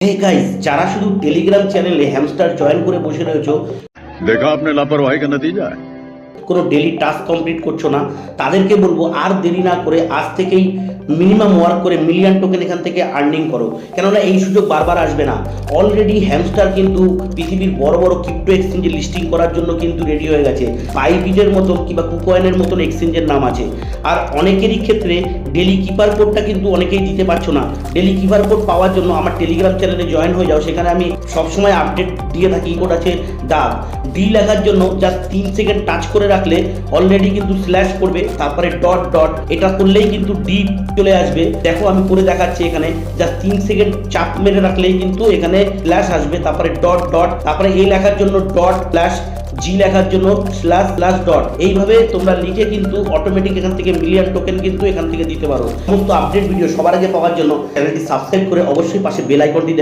Hey guys, যারা শুধু Telegram চ্যানেলে হ্যামস্টার জয়েন করে বসে রয়েছো, देखा आपने लापरवाही का नतीजा है। কোনো ডেলি টাস্ক কমপ্লিট করছো না, তাদেরকে বলবো আর দেরি না করে আজ থেকেই মিনিমাম ওয়ার্ক করে মিলিয়ন টোকেন এখান থেকে আর্নিং করো। কেননা এই সুযোগ বারবার আসবে না। অলরেডি হ্যামস্টার কিন্তু পৃথিবীর বড় বড় ক্রিপ্টো এক্সচেঞ্জে লিস্টিং করার জন্য কিন্তু রেডি হয়ে গেছে। বাইবিটের মতন কিংবা কুকয়েনের মতন এক্সচেঞ্জের নাম আছে। আর অনেকেরই ক্ষেত্রে ডেলি কিপার কোডটা কিন্তু অনেকেই দিতে পারছো না। ডেলি কিপার কোড পাওয়ার জন্য আমার টেলিগ্রাম চ্যানেলে জয়েন হয়ে যাও। সেখানে আমি সবসময় আপডেট দিয়ে থাকি। কোড আছে ডাব ডি লেখার জন্য জাস্ট 3 সেকেন্ড টাচ করে রাখলে অলরেডি কিন্তু স্ল্যাশ করবে, তারপরে ডট ডট, এটা করলেই কিন্তু ডি চলে আসবে। দেখো আমি করে দেখাচ্ছি। এখানে জাস্ট 3 সেকেন্ড চাপ মেরে রাখলেই কিন্তু এখানে স্ল্যাশ আসবে, তারপরে ডট ডট, তারপরে এই লেখার জন্য ডট স্ল্যাশ, জি লেখার জন্য স্ল্যাশ স্ল্যাশ ডট। এইভাবে তোমরা লিখে কিন্তু অটোমেটিক এখান থেকে মিলিয়ন টোকেন কিন্তু এখান থেকে দিতে পারো। সমস্ত আপডেট ভিডিও সবার আগে পাওয়ার জন্য চ্যানেলটি সাবস্ক্রাইব করে অবশ্যই পাশে বেল আইকনটি দেবে।